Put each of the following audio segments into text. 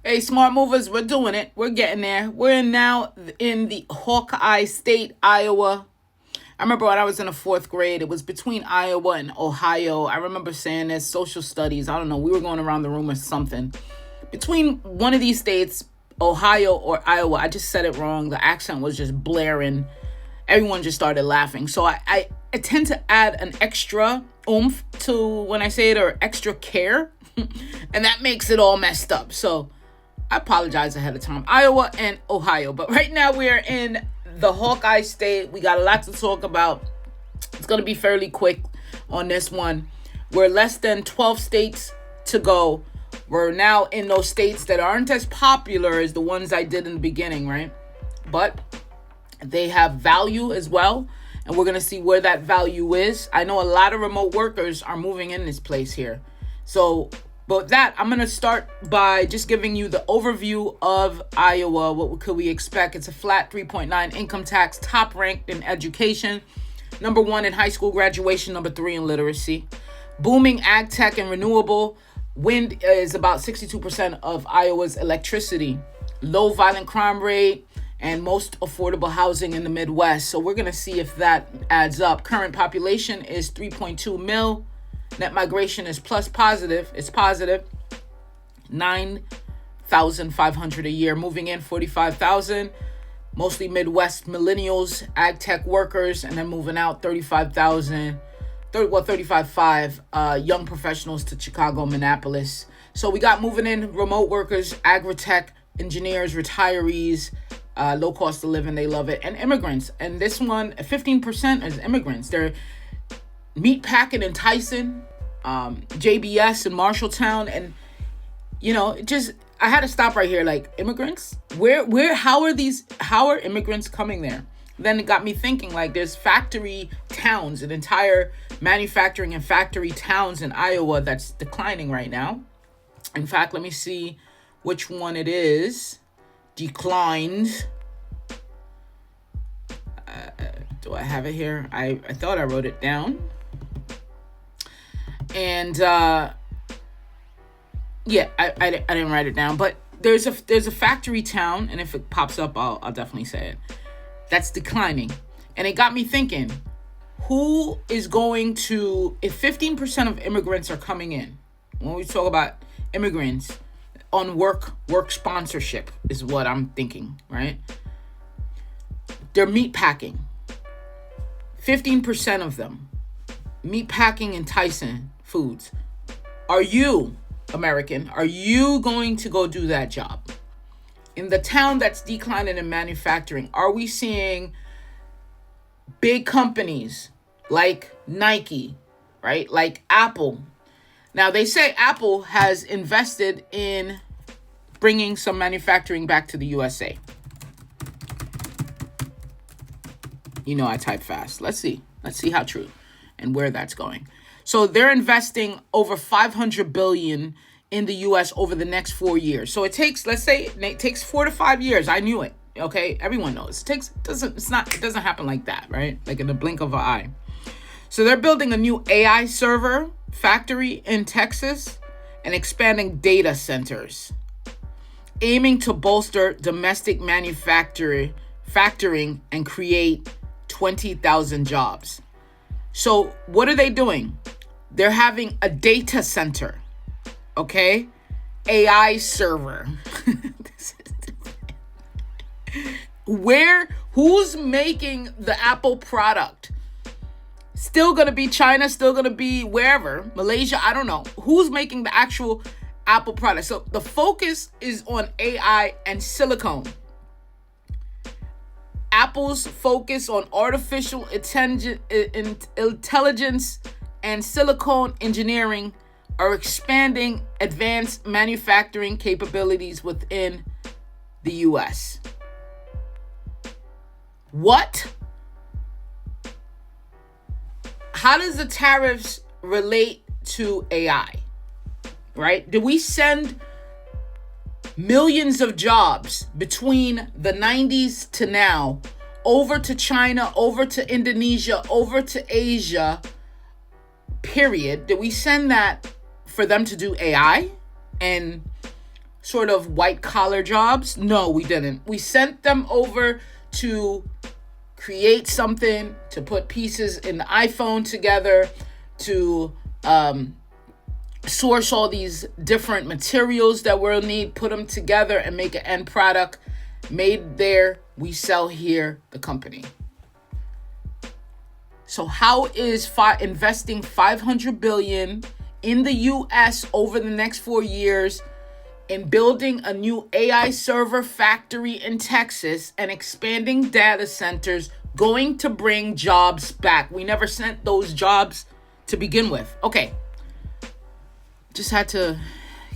Hey, smart movers, we're doing it. We're getting there. We're now in the Hawkeye State, Iowa. I remember when I was in the fourth grade, it was between Iowa and Ohio. I remember saying this, social studies. I don't know. We were going around the room or something. Between one of these states, Ohio or Iowa, I just said it wrong. The accent was just blaring. Everyone just started laughing. So I tend to add an extra oomph to when I say it, or extra care. And that makes it all messed up. So I apologize ahead of time. Iowa and Ohio. But right now we are in the Hawkeye State. We got a lot to talk about. It's going to be fairly quick on this one. We're less than 12 states to go. We're now in those states that aren't as popular as the ones I did in the beginning, right? But they have value as well. And we're going to see where that value is. I know a lot of remote workers are moving in this place here. So, but that, I'm going to start by just giving you the overview of Iowa. What could we expect? It's a flat 3.9 income tax, top ranked in education, number 1 in high school graduation, number 3 in literacy. Booming ag tech and renewable. Wind is about 62% of Iowa's electricity. Low violent crime rate and most affordable housing in the Midwest. So we're going to see if that adds up. Current population is 3.2 mil. Net migration is positive. It's positive. 9,500 a year. Moving in 45,000. Mostly Midwest millennials, ag tech workers, and then moving out 35,500 young professionals to Chicago, Minneapolis. So we got moving in remote workers, agri-tech, engineers, retirees, low cost of living, they love it, and immigrants. And this one, 15% is immigrants. They're meat packing in Tyson, JBS in Marshalltown, and I had to stop right here. Like, immigrants, how are immigrants coming there? Then it got me thinking, like, there's factory towns, an entire manufacturing and factory towns in Iowa that's declining right now. In fact, let me see which one it is. Declined. Do I have it here? I thought I wrote it down. And I didn't write it down, but there's a factory town, and if it pops up, I'll definitely say it. That's declining. And it got me thinking, who is going to, if 15% of immigrants are coming in, when we talk about immigrants on work sponsorship is what I'm thinking, right? They're meat packing. 15% of them, meat packing in Tyson Foods. Are you, American, are you going to go do that job? In the town that's declining in manufacturing, are we seeing big companies like Nike, right? Like Apple. Now, they say Apple has invested in bringing some manufacturing back to the USA. I type fast. Let's see how true and where that's going. So they're investing over $500 billion in the U.S. over the next 4 years. So it takes, let's say, it takes 4 to 5 years. I knew it. Okay, everyone knows. It doesn't happen like that, right? Like in the blink of an eye. So they're building a new AI server factory in Texas and expanding data centers, aiming to bolster domestic factoring and create 20,000 jobs. So what are they doing? They're having a data center, okay? AI server. Who's making the Apple product? Still gonna be China, still gonna be wherever, Malaysia, I don't know. Who's making the actual Apple product? So the focus is on AI and silicone. Apple's focus on artificial intelligence and silicone engineering are expanding advanced manufacturing capabilities within the U.S. What? How does the tariffs relate to AI? Right? Do we send millions of jobs between the 90s to now over to China, over to Indonesia, over to Asia, period? Did we send that for them to do AI? And sort of white collar jobs? No, we didn't. We sent them over to create something, to put pieces in the iPhone together, to source all these different materials that we'll need, put them together and make an end product. Made there, we sell here, the company. So how is investing $500 billion in the U.S. over the next 4 years in building a new AI server factory in Texas and expanding data centers going to bring jobs back? We never sent those jobs to begin with. Okay. Just had to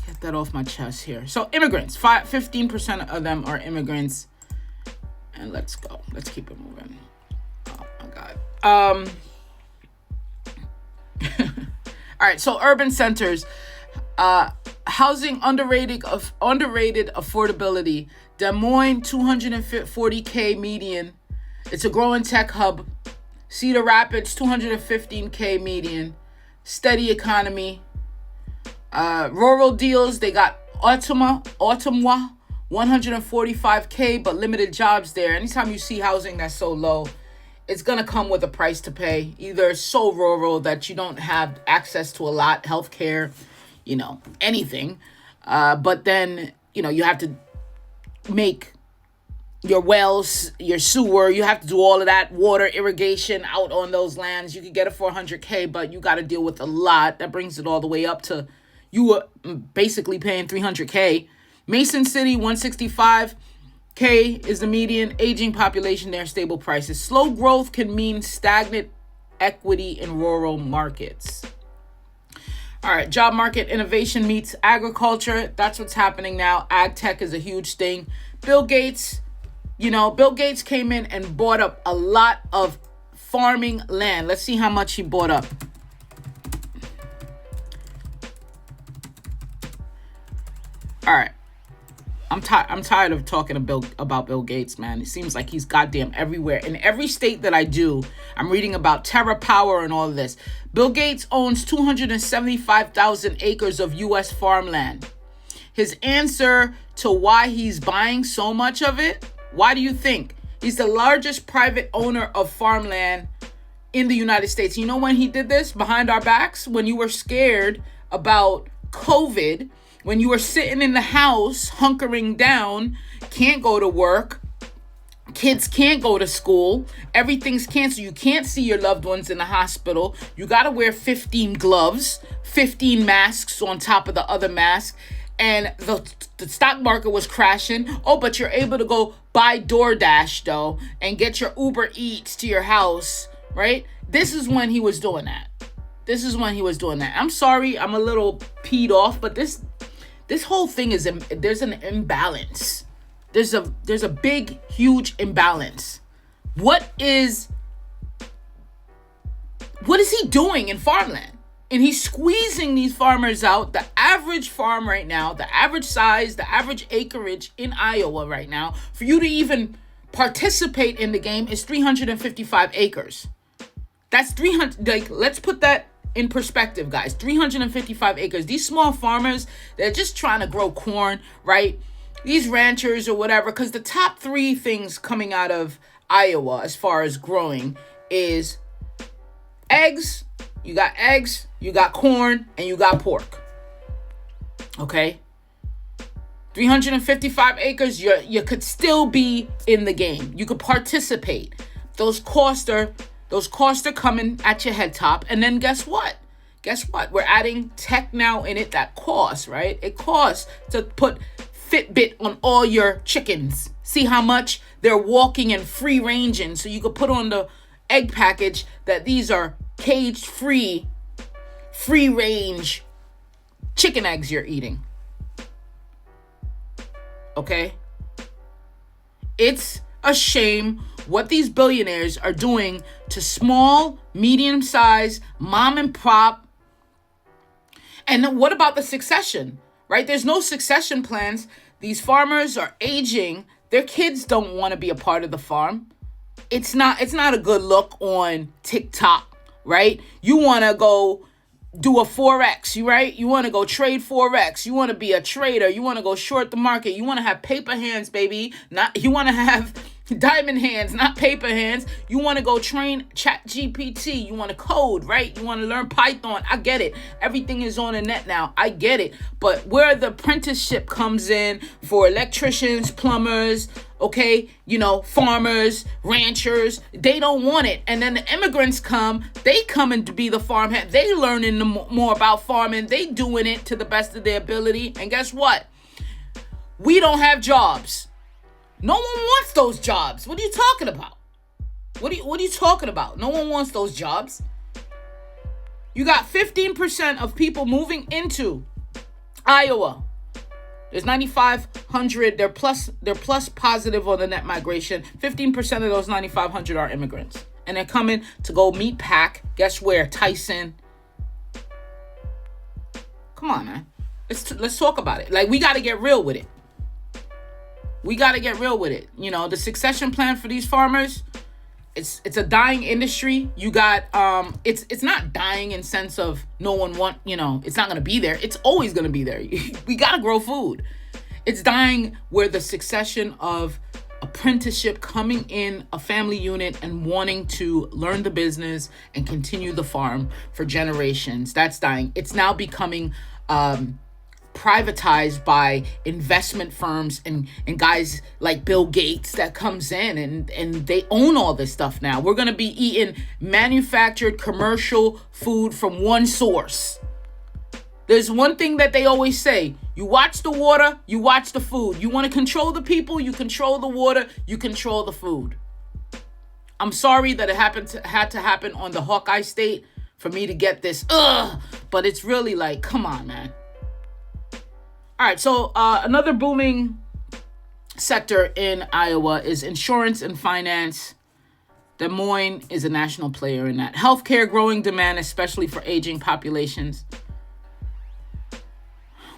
get that off my chest here. So immigrants, 15% of them are immigrants. And let's go. Let's keep it moving. Oh my God. All right. So urban centers, housing underrated affordability. Des Moines, $240K median. It's a growing tech hub. Cedar Rapids, $215K median. Steady economy. Rural deals, they got Ottumwa, 145K, but limited jobs there. Anytime you see housing that's so low, it's going to come with a price to pay. Either so rural that you don't have access to a lot, healthcare, anything. But then, you have to make your wells, your sewer, you have to do all of that water irrigation out on those lands. You could get it for 100K, but you got to deal with a lot. That brings it all the way up to you were basically paying 300K. Mason City, 165K is the median. Aging population there, stable prices. Slow growth can mean stagnant equity in rural markets. All right, job market innovation meets agriculture. That's what's happening now. Ag tech is a huge thing. Bill Gates came in and bought up a lot of farming land. Let's see how much he bought up. All right. I'm tired of talking about Bill Gates, man. It seems like he's goddamn everywhere. In every state that I do, I'm reading about Terra Power and all of this. Bill Gates owns 275,000 acres of U.S. farmland. His answer to why he's buying so much of it, why do you think? He's the largest private owner of farmland in the United States. You know when he did this? Behind our backs? When you were scared about COVID, when you were sitting in the house, hunkering down, can't go to work, kids can't go to school, everything's canceled. You can't see your loved ones in the hospital. You got to wear 15 gloves, 15 masks on top of the other mask. And the stock market was crashing. Oh, but you're able to go buy DoorDash, though, and get your Uber Eats to your house, right? This is when he was doing that. I'm sorry, I'm a little peed off, but this whole thing there's an imbalance. There's a big, huge imbalance. What is he doing in farmland? And he's squeezing these farmers out. The average farm right now, the average size, the average acreage in Iowa right now, for you to even participate in the game is 355 acres. That's 300, let's put that in perspective, guys. 355 acres. These small farmers, they're just trying to grow corn, right? These ranchers or whatever, because the top three things coming out of Iowa as far as growing is eggs. You got eggs, you got corn, and you got pork. Okay? 355 acres, you could still be in the game. You could participate. Those costs are coming at your head top. And then guess what? We're adding tech now in it that costs, right? It costs to put Fitbit on all your chickens. See how much they're walking and free ranging. So you could put on the egg package that these are cage free range chicken eggs you're eating. Okay? It's a shame what these billionaires are doing to small, medium-sized, mom and pop. And what about the succession? Right? There's no succession plans. These farmers are aging. Their kids don't want to be a part of the farm. It's not a good look on TikTok, right? You want to go do a Forex, right? You want to go trade Forex. You want to be a trader. You want to go short the market. You want to have paper hands, baby. You want to have diamond hands, not paper hands. You want to go train ChatGPT. You want to code, right? You want to learn Python. I get it. Everything is on the net now. I get it. But where the apprenticeship comes in for electricians, plumbers, okay, farmers, ranchers, they don't want it. And then the immigrants come, they come in to be the farmhand. They learning more about farming. They doing it to the best of their ability. And guess what? We don't have jobs. No one wants those jobs. What are you talking about? What are you talking about? No one wants those jobs. You got 15% of people moving into Iowa. There's 9,500. They're plus positive on the net migration. 15% of those 9,500 are immigrants. And they're coming to go meet Pac. Guess where? Tyson. Come on, man. Let's talk about it. Like, we got to get real with it. We got to get real with it. The succession plan for these farmers, it's a dying industry. You got, it's not dying in sense of no one it's not going to be there. It's always going to be there. We got to grow food. It's dying where the succession of apprenticeship coming in a family unit and wanting to learn the business and continue the farm for generations. That's dying. It's now becoming, privatized by investment firms and guys like Bill Gates that comes in and they own all this stuff now. We're going to be eating manufactured commercial food from one source. There's one thing that they always say. You watch the water, you watch the food. You want to control the people, you control the water, you control the food. I'm sorry that it had to happen on the Hawkeye State for me to get this. But it's really like, come on, man. All right, so another booming sector in Iowa is insurance and finance. Des Moines is a national player in that. Healthcare, growing demand, especially for aging populations.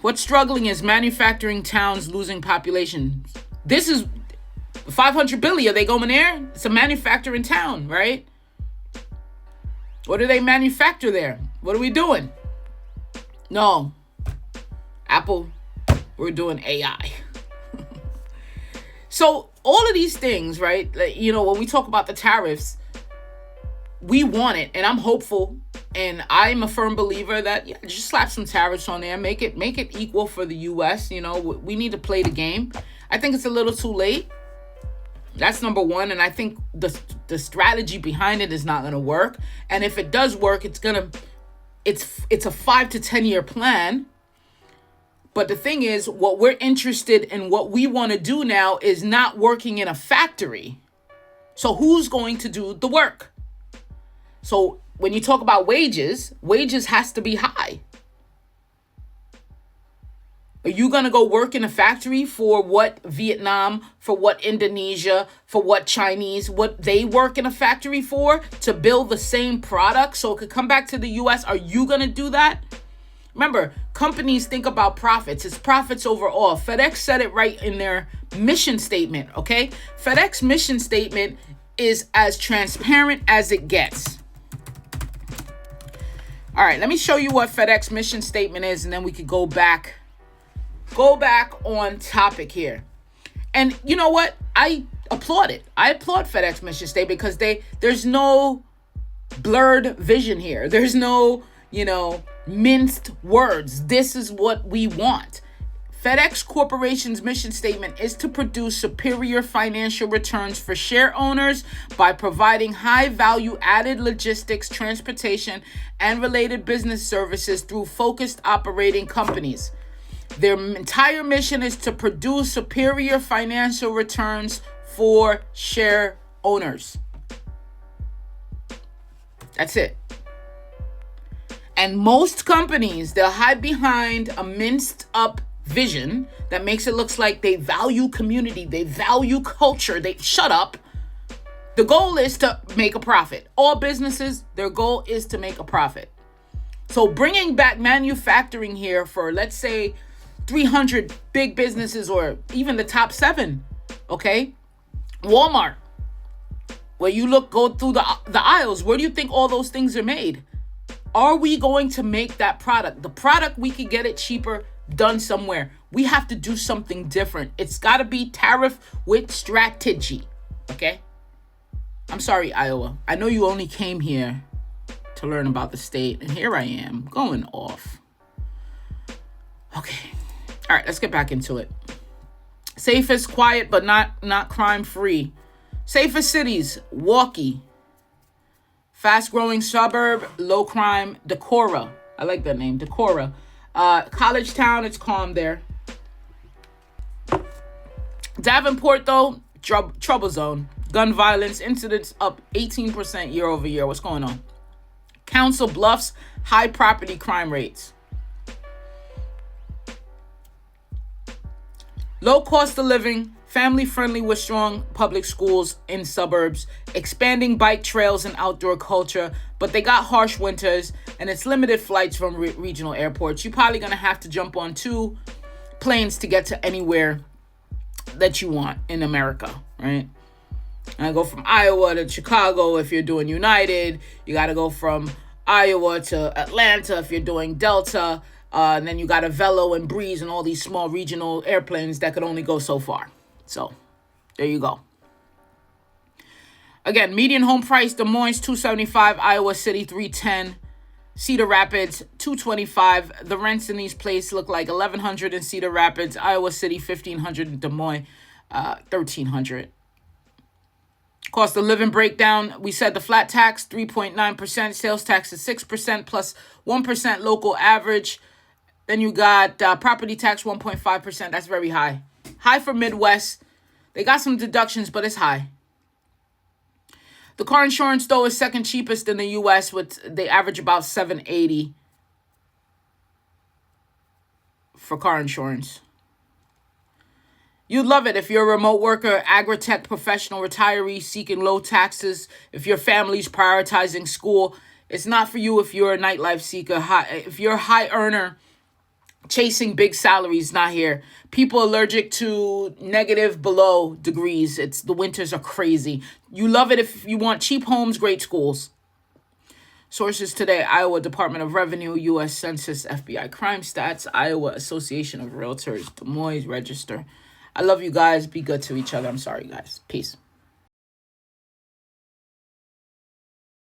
What's struggling is manufacturing towns losing population. This is 500 billion. They going there? It's a manufacturing town, right? What do they manufacture there? What are we doing? No. Apple. We're doing AI. So all of these things, right? When we talk about the tariffs, we want it, and I'm hopeful, and I'm a firm believer that just slap some tariffs on there, make it equal for the U.S. We need to play the game. I think it's a little too late. That's number one, and I think the strategy behind it is not going to work. And if it does work, it's a 5 to 10 year plan. But the thing is, what we're interested in, what we want to do now is not working in a factory. So who's going to do the work? So when you talk about wages has to be high. Are you going to go work in a factory for what Vietnam, for what Indonesia, for what Chinese, what they work in a factory for to build the same product so it could come back to the U.S.? Are you going to do that? Remember, companies think about profits. It's profits overall. FedEx said it right in their mission statement, okay? FedEx mission statement is as transparent as it gets. All right, let me show you what FedEx mission statement is, and then we could go back on topic here. And you know what? I applaud it. I applaud FedEx mission statement because there's no blurred vision here. There's no, minced words. This is what we want. FedEx Corporation's mission statement is to produce superior financial returns for share owners by providing high value added logistics, transportation, and related business services through focused operating companies. Their entire mission is to produce superior financial returns for share owners. That's it. And most companies, they'll hide behind a minced up vision that makes it look like they value community, they value culture, they shut up. The goal is to make a profit. All businesses, their goal is to make a profit. So bringing back manufacturing here for, let's say, 300 big businesses or even the top 7, okay? Walmart, where you go through the aisles, where do you think all those things are made? Are we going to make that product? The product, we could get it cheaper, done somewhere. We have to do something different. It's got to be tariff with strategy, okay? I'm sorry, Iowa. I know you only came here to learn about the state, and here I am going off. Okay. All right, let's get back into it. Safest, quiet, but not crime-free. Safest cities, Walkie. Fast-growing suburb, low crime, Decorah. I like that name, Decorah. College town, it's calm there. Davenport, though, trouble zone. Gun violence, incidents up 18% year over year. What's going on? Council Bluffs, high property crime rates. Low cost of living, family-friendly with strong public schools in suburbs, expanding bike trails and outdoor culture, but they got harsh winters, and it's limited flights from regional airports. You're probably going to have to jump on 2 planes to get to anywhere that you want in America, right? And I go from Iowa to Chicago if you're doing United. You got to go from Iowa to Atlanta if you're doing Delta. And then you got a Velo and Breeze and all these small regional airplanes that could only go so far. So there you go. Again, median home price, Des Moines, $275, Iowa City, $310, Cedar Rapids, $225. The rents in these places look like $1,100 in Cedar Rapids, Iowa City, $1,500 in Des Moines, $1,300. Cost of living breakdown, we said the flat tax, 3.9%, sales tax is 6% plus 1% local average. Then you got property tax, 1.5%. That's very high. High for Midwest. They got some deductions, but it's high. The car insurance, though, is second cheapest in the U.S. They average about $780 for car insurance. You'd love it if you're a remote worker, agri-tech professional, retiree seeking low taxes, if your family's prioritizing school. It's not for you if you're a nightlife seeker. If you're a high earner, chasing big salaries, not here. People allergic to negative below degrees. The winters are crazy. You love it if you want cheap homes, great schools. Sources today, Iowa Department of Revenue, U.S. Census, FBI crime stats, Iowa Association of Realtors, Des Moines Register. I love you guys. Be good to each other. I'm sorry, guys. Peace.